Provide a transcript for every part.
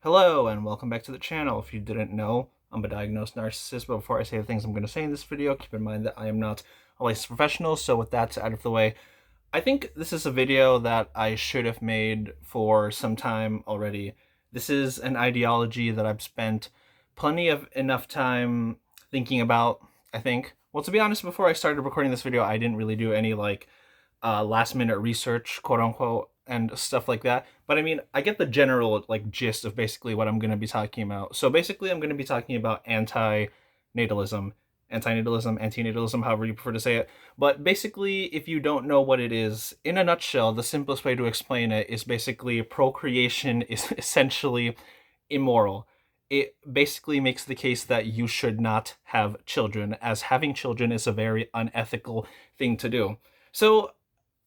Hello and welcome back to the channel. If you didn't know, I'm a diagnosed narcissist, but before I say the things I'm going to say in this video, keep in mind that I am not a licensed professional, so with that out of the way, I think this is a video that I should have made for some time already. This is an ideology that I've spent plenty of enough time thinking about, I think. Well, to be honest, before I started recording this video, I didn't really do any last minute research, quote unquote, and stuff like that. But I mean, I get the general gist of basically what I'm going to be talking about. So basically, I'm going to be talking about antinatalism, antinatalism, however you prefer to say it. But basically, if you don't know what it is, in a nutshell, the simplest way to explain it is basically procreation is essentially immoral. It basically makes the case that you should not have children, as having children is a very unethical thing to do. So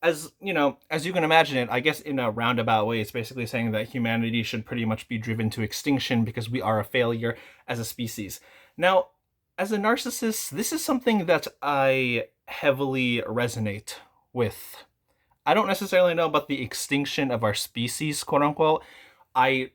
as you know, as you can imagine it, I guess in a roundabout way, it's basically saying that humanity should pretty much be driven to extinction because we are a failure as a species. Now, as a narcissist, this is something that I heavily resonate with. I don't necessarily know about the extinction of our species, quote unquote. I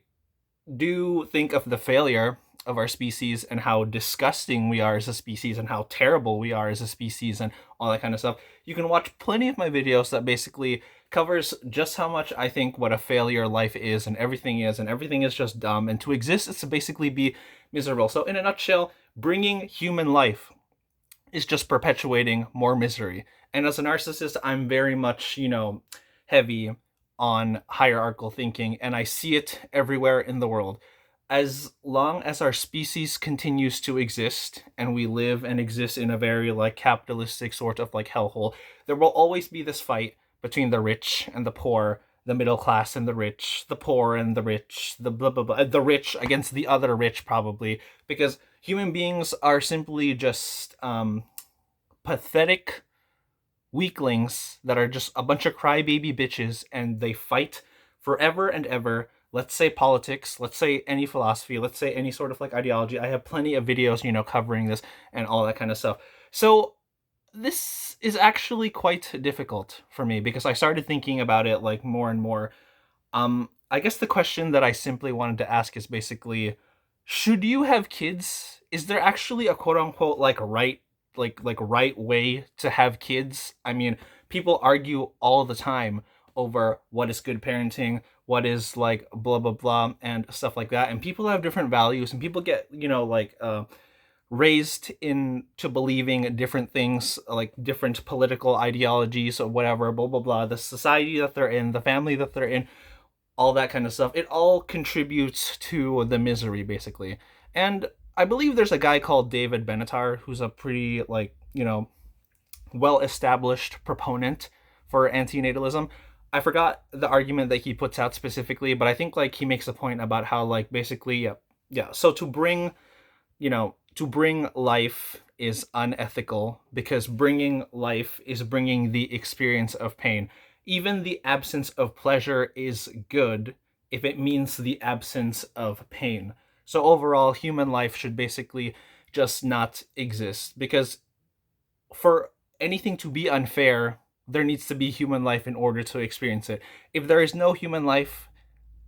do think of the failure of our species and how disgusting we are as a species and how terrible we are as a species and all that kind of stuff. You can watch plenty of my videos that basically covers just how much I think what a failure life is, and everything is just dumb, and to exist is to basically be miserable. So in a nutshell, bringing human life is just perpetuating more misery. And as a narcissist, I'm very much, heavy on hierarchical thinking, and I see it everywhere in the world. As long as our species continues to exist and we live and exist in a very capitalistic sort of hellhole, there will always be this fight between the rich and the poor, the middle class and the rich, the poor and the rich, the blah blah blah, the rich against the other rich, probably, because human beings are simply just pathetic weaklings that are just a bunch of crybaby bitches, and they fight forever and ever. Let's say politics, let's say any philosophy, let's say any sort of ideology. I have plenty of videos, covering this and all that kind of stuff. So this is actually quite difficult for me because I started thinking about it more and more. I guess the question that I simply wanted to ask is basically, should you have kids? Is there actually a quote unquote right way to have kids? I mean, people argue all the time over what is good parenting, what is blah blah blah and stuff like that, and people have different values, and people get raised into believing different things, like different political ideologies or whatever, blah blah blah, the society that they're in, the family that they're in, all that kind of stuff. It all contributes to the misery, basically. And I believe there's a guy called David Benatar who's a pretty well established proponent for antinatalism. I forgot the argument that he puts out specifically, but I think he makes a point about how basically yeah. So to bring life is unethical because bringing life is bringing the experience of pain. Even the absence of pleasure is good if it means the absence of pain. So overall, human life should basically just not exist, because for anything to be unfair, there needs to be human life in order to experience it. If there is no human life,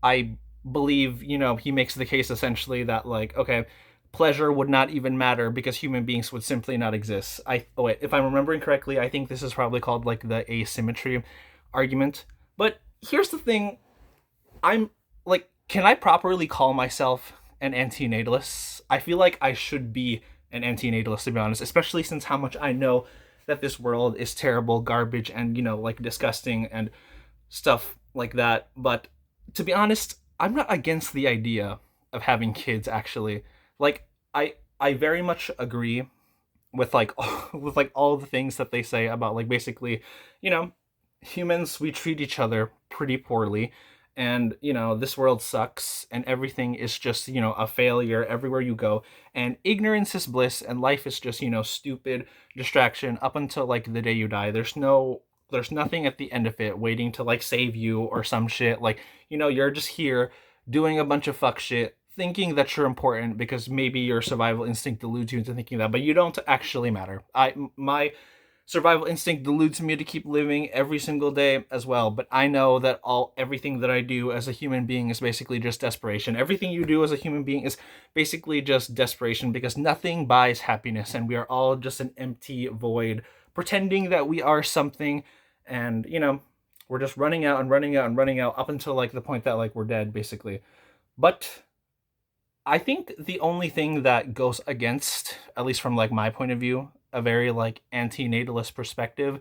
I believe, he makes the case essentially that okay, pleasure would not even matter because human beings would simply not exist. If I'm remembering correctly, I think this is probably called the asymmetry argument. But here's the thing, I'm can I properly call myself an antinatalist? I feel like I should be an antinatalist, to be honest, especially since how much I know that this world is terrible, garbage, and disgusting and stuff like that. But to be honest, I'm not against the idea of having kids, actually. I very much agree with with all the things that they say about basically, humans, we treat each other pretty poorly, and this world sucks, and everything is just a failure everywhere you go, and ignorance is bliss, and life is just stupid distraction up until the day you die. There's nothing at the end of it waiting to save you or some shit. You're just here doing a bunch of fuck shit, thinking that you're important because maybe your survival instinct deludes you into thinking that, but you don't actually matter. My survival instinct deludes me to keep living every single day as well. But I know that everything that I do as a human being is basically just desperation. Everything you do as a human being is basically just desperation, because nothing buys happiness, and we are all just an empty void, pretending that we are something, and we're just running out and running out and running out up until like the point that like we're dead, basically. But I think the only thing that goes against, at least from like my point of view, a very like antinatalist perspective,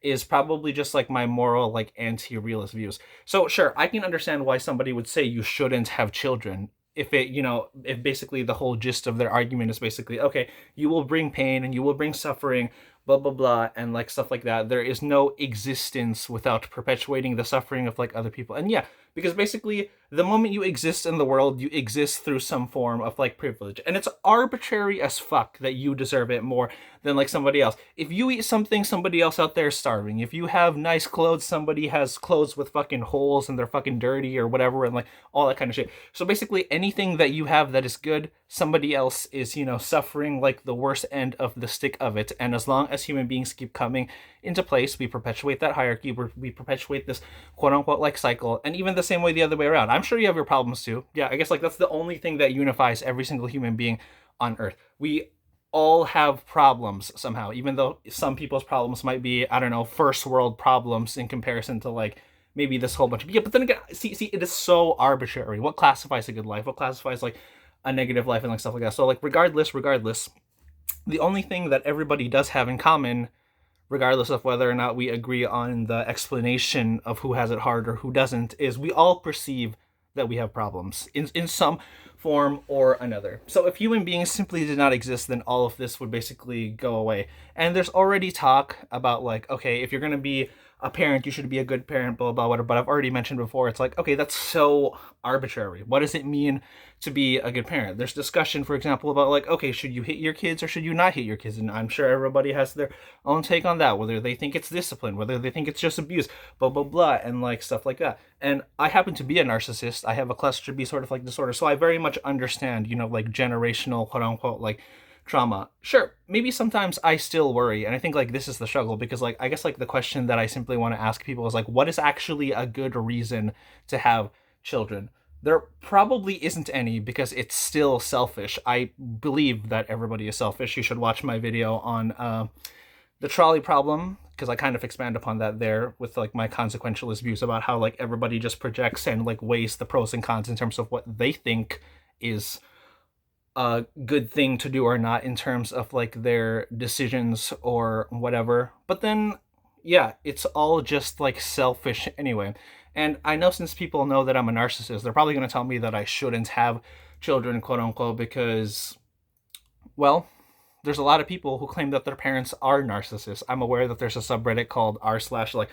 is probably just like my moral like anti-realist views. So sure, I can understand why somebody would say you shouldn't have children if if basically the whole gist of their argument is basically, okay, you will bring pain and you will bring suffering, blah blah blah, and like stuff like that. There is no existence without perpetuating the suffering of like other people. And yeah, because basically the moment you exist in the world, you exist through some form of like privilege, and it's arbitrary as fuck that you deserve it more than like somebody else. If you eat something, somebody else out there is starving. If you have nice clothes, somebody has clothes with fucking holes and they're fucking dirty or whatever, and like all that kind of shit. So basically anything that you have that is good, somebody else is suffering like the worst end of the stick of it. And as long as human beings keep coming into place, we perpetuate that hierarchy, we perpetuate this quote unquote like cycle. And even the same way the other way around, I'm sure you have your problems too. Yeah, I guess like that's the only thing that unifies every single human being on earth. We all have problems somehow, even though some people's problems might be, I don't know, first world problems in comparison to like maybe this whole bunch of, yeah. But then again, see, it is so arbitrary. What classifies a good life? What classifies like a negative life and like stuff like that? So like regardless, the only thing that everybody does have in common, regardless of whether or not we agree on the explanation of who has it hard or who doesn't, is we all perceive that we have problems in some form or another. So if human beings simply did not exist, then all of this would basically go away. And there's already talk about like, okay, if you're going to be a parent, you should be a good parent, blah, blah, whatever. But I've already mentioned before, it's like, okay, that's so arbitrary. What does it mean to be a good parent? There's discussion, for example, about like, okay, should you hit your kids or should you not hit your kids? And I'm sure everybody has their own take on that, whether they think it's discipline, whether they think it's just abuse, blah, blah, blah, and like stuff like that. And I happen to be a narcissist. I have a cluster B sort of like disorder. So I very much understand, like generational, quote unquote, like trauma. Sure, maybe sometimes I still worry, and I think like this is the struggle, because like I guess like the question that I simply want to ask people is like, what is actually a good reason to have children? There probably isn't any, because it's still selfish. I believe that everybody is selfish. You should watch my video on the trolley problem, because I kind of expand upon that there with like my consequentialist views about how like everybody just projects and like weighs the pros and cons in terms of what they think is a good thing to do or not in terms of like their decisions or whatever. But then yeah, it's all just like selfish anyway. And I know, since people know that I'm a narcissist, they're probably going to tell me that I shouldn't have children, quote unquote, because, well, there's a lot of people who claim that their parents are narcissists. I'm aware that there's a subreddit called r/ like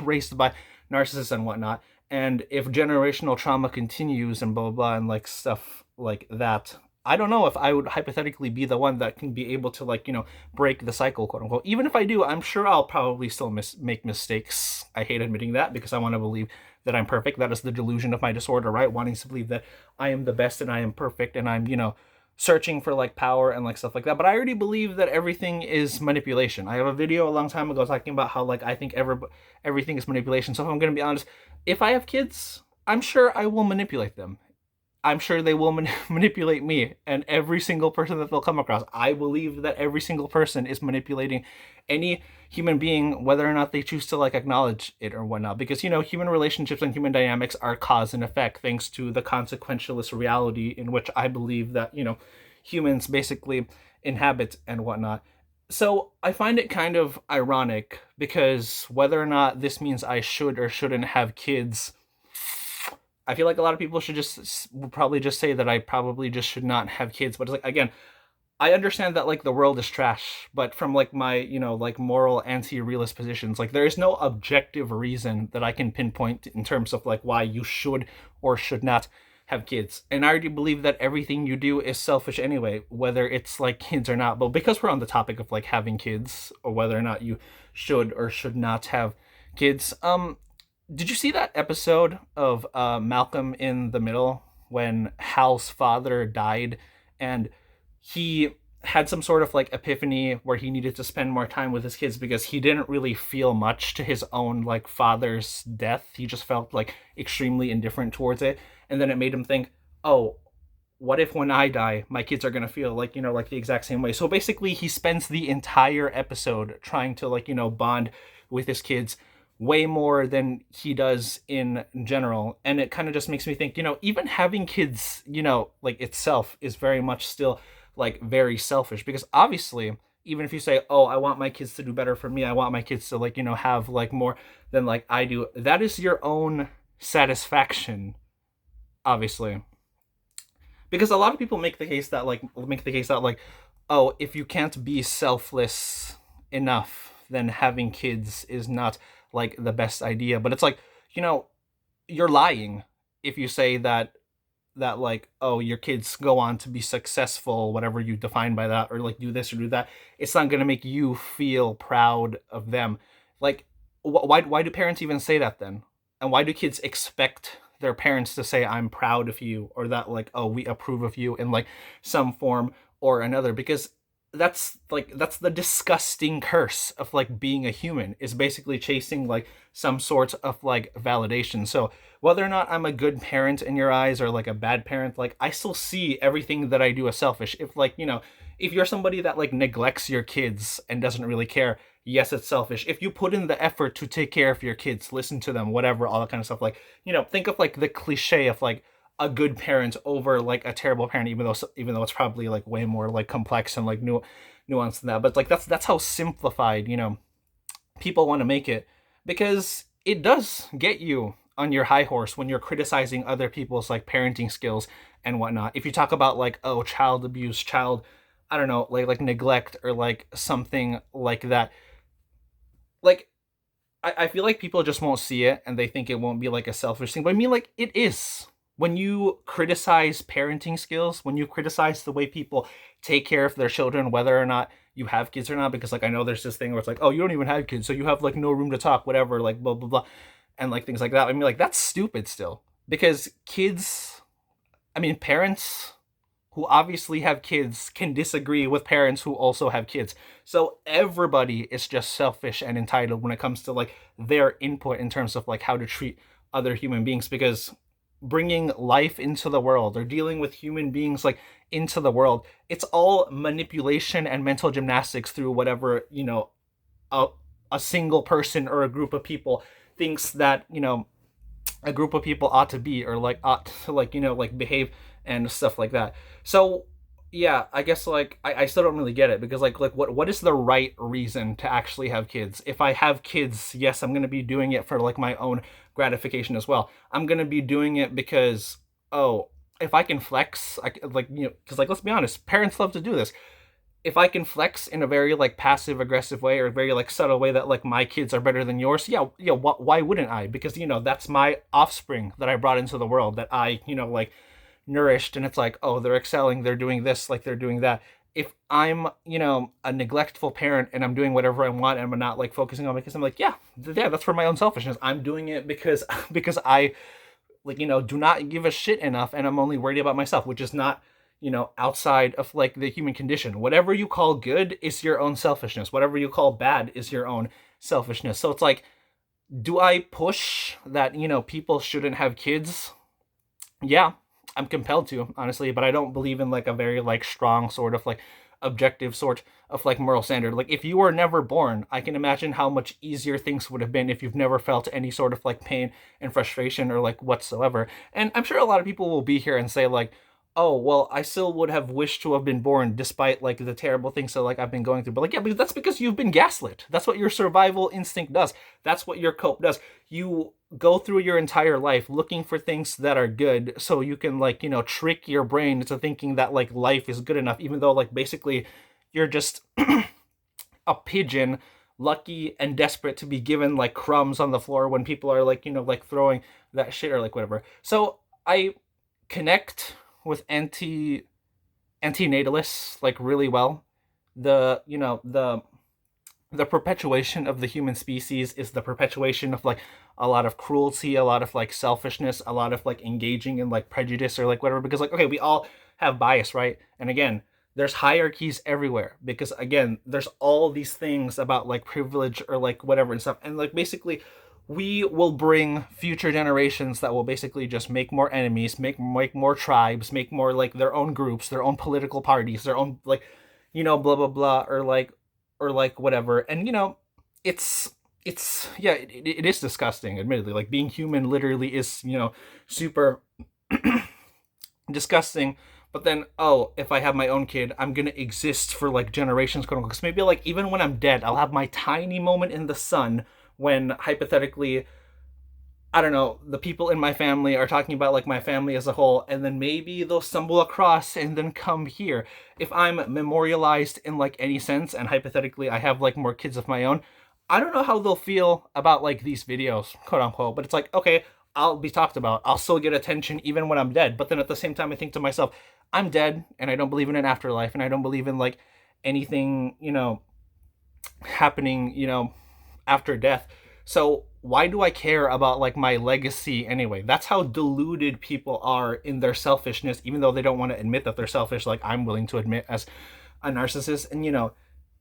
raised by narcissists and whatnot. And if generational trauma continues and blah, blah, blah, and like stuff like that, I don't know if I would hypothetically be the one that can be able to like, break the cycle, quote unquote. Even if I do, I'm sure I'll probably still make mistakes. I hate admitting that, because I want to believe that I'm perfect. That is the delusion of my disorder, right? Wanting to believe that I am the best and I am perfect and I'm, searching for like power and like stuff like that. But I already believe that everything is manipulation. I have a video a long time ago talking about how like I think everything is manipulation. So if I'm going to be honest, if I have kids, I'm sure I will manipulate them. I'm sure they will manipulate me and every single person that they'll come across. I believe that every single person is manipulating any human being, whether or not they choose to like acknowledge it or whatnot. Because, human relationships and human dynamics are cause and effect, thanks to the consequentialist reality in which I believe that, humans basically inhabit and whatnot. So I find it kind of ironic, because whether or not this means I should or shouldn't have kids, I feel like a lot of people would probably just say that I probably just should not have kids. But it's like, again, I understand that like the world is trash, but from like my, like moral anti-realist positions, like there is no objective reason that I can pinpoint in terms of like why you should or should not have kids. And I already believe that everything you do is selfish anyway, whether it's like kids or not. But because we're on the topic of like having kids, or whether or not you should or should not have kids, did you see that episode of Malcolm in the Middle when Hal's father died, and he had some sort of like epiphany where he needed to spend more time with his kids because he didn't really feel much to his own like father's death. He just felt like extremely indifferent towards it. And then it made him think, oh, what if when I die, my kids are gonna feel like, like the exact same way. So basically he spends the entire episode trying to like, bond with his kids way more than he does in general. And it kind of just makes me think, even having kids, like itself is very much still like very selfish, because obviously even if you say, oh, I want my kids to do better for me, I want my kids to like, have like more than like I do, that is your own satisfaction, obviously. Because a lot of people make the case that like, oh, if you can't be selfless enough, then having kids is not like the best idea. But it's like, you're lying if you say that like, oh, your kids go on to be successful, whatever you define by that, or like do this or do that. It's not going to make you feel proud of them. Like, why do parents even say that then? And why do kids expect their parents to say, I'm proud of you, or that like, oh, we approve of you in like some form or another? Because that's the disgusting curse of like being a human, is basically chasing like some sort of like validation. So whether or not I'm a good parent in your eyes or like a bad parent, like I still see everything that I do as selfish. If like, if you're somebody that like neglects your kids and doesn't really care, yes, it's selfish. If you put in the effort to take care of your kids, listen to them, whatever, all that kind of stuff, like, think of like the cliche of like a good parent over like a terrible parent, even though it's probably like way more like complex and like nuanced than that. But like that's how simplified, people want to make it, because it does get you on your high horse when you're criticizing other people's like parenting skills and whatnot. If you talk about like, oh, child abuse, I don't know, like neglect, or like something like that, like I feel like people just won't see it and they think it won't be like a selfish thing. But I mean, like, it is. When you criticize parenting skills, when you criticize the way people take care of their children, whether or not you have kids or not, because like I know there's this thing where it's like, oh, you don't even have kids, so you have like no room to talk, whatever, like blah blah blah, and like things like that. I mean, like, that's stupid still, because parents who obviously have kids can disagree with parents who also have kids. So everybody is just selfish and entitled when it comes to like their input in terms of like how to treat other human beings, because bringing life into the world or dealing with human beings like into the world, it's all manipulation and mental gymnastics through whatever, a single person or a group of people thinks that, a group of people ought to be, or like ought to like, like behave and stuff like that. So yeah, I guess like I still don't really get it, because like what is the right reason to actually have kids? If I have kids, yes, I'm gonna be doing it for like my own gratification as well. I'm gonna be doing it because, oh, if I can flex, because like, let's be honest, parents love to do this. If I can flex in a very like passive aggressive way, or a very like subtle way, that like my kids are better than yours, yeah, why wouldn't I? Because that's my offspring that I brought into the world, that I like nourished, and it's like, oh, they're excelling, they're doing this, like they're doing that. If I'm a neglectful parent and I'm doing whatever I want and I'm not like focusing on, because I'm like, yeah, that's for my own selfishness. I'm doing it because I like do not give a shit enough, and I'm only worried about myself, which is not outside of like the human condition. Whatever you call good is your own selfishness, whatever you call bad is your own selfishness. So it's like, do I push that people shouldn't have kids? Yeah, I'm compelled to, honestly, but I don't believe in like a very like strong sort of like objective sort of like moral standard. Like, if you were never born, I can imagine how much easier things would have been if you've never felt any sort of like pain and frustration or like whatsoever. And I'm sure a lot of people will be here and say like, oh, well, I still would have wished to have been born despite like the terrible things that like I've been going through. But like, yeah, but that's because you've been gaslit. That's what your survival instinct does. That's what your cope does. You go through your entire life looking for things that are good, so you can like, trick your brain into thinking that like life is good enough, even though like basically you're just a pigeon, lucky and desperate to be given like crumbs on the floor when people are like, like throwing that shit or like whatever. So I connect with antinatalists like really well. The the perpetuation of the human species is the perpetuation of like a lot of cruelty, a lot of like selfishness, a lot of like engaging in like prejudice or like whatever, because like, okay, we all have bias, right? And again, there's hierarchies everywhere, because again, there's all these things about like privilege or like whatever and stuff, and like basically we will bring future generations that will basically just make more enemies, make more tribes, make more like their own groups, their own political parties, their own like, blah blah blah, or like whatever. And it's yeah, it is disgusting, admittedly. Like being human literally is, super disgusting. But then, oh, if I have my own kid, I'm gonna exist for like generations, quote unquote. Because maybe like even when I'm dead, I'll have my tiny moment in the sun when hypothetically, I don't know, the people in my family are talking about like my family as a whole, and then maybe they'll stumble across and then come here. If I'm memorialized in like any sense, and hypothetically I have like more kids of my own, I don't know how they'll feel about like these videos, quote unquote. But it's like, okay, I'll be talked about. I'll still get attention even when I'm dead. But then at the same time, I think to myself, I'm dead, and I don't believe in an afterlife, and I don't believe in like anything, happening, after death. So why do I care about like my legacy anyway? That's how deluded people are in their selfishness, even though they don't want to admit that they're selfish, like I'm willing to admit as a narcissist. And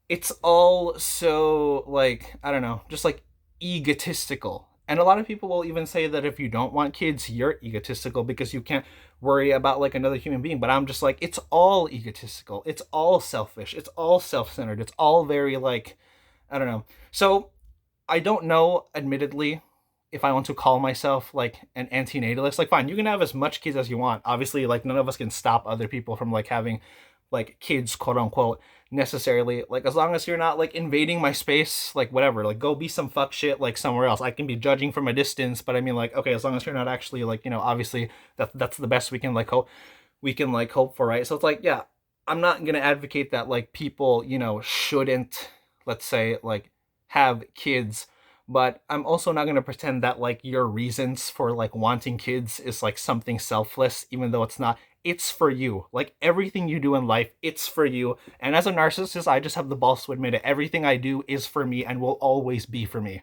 it's all so like, I don't know, just like egotistical. And a lot of people will even say that if you don't want kids, you're egotistical because you can't worry about like another human being. But I'm just like, it's all egotistical. It's all selfish. It's all self-centered. It's all very like, I don't know. So I don't know, admittedly, if I want to call myself like an antinatalist. Like, fine, you can have as much kids as you want. Obviously, like none of us can stop other people from like having like kids, quote unquote, necessarily. Like as long as you're not like invading my space, like whatever, like go be some fuck shit like somewhere else. I can be judging from a distance, but I mean like, okay, as long as you're not actually like, obviously that's the best we can like hope for, right? So it's like, yeah, I'm not gonna advocate that like people, shouldn't, let's say, like have kids, but I'm also not going to pretend that like your reasons for like wanting kids is like something selfless, even though it's not. It's for you. Like everything you do in life, it's for you. And as a narcissist, I just have the balls to admit it. Everything I do is for me and will always be for me.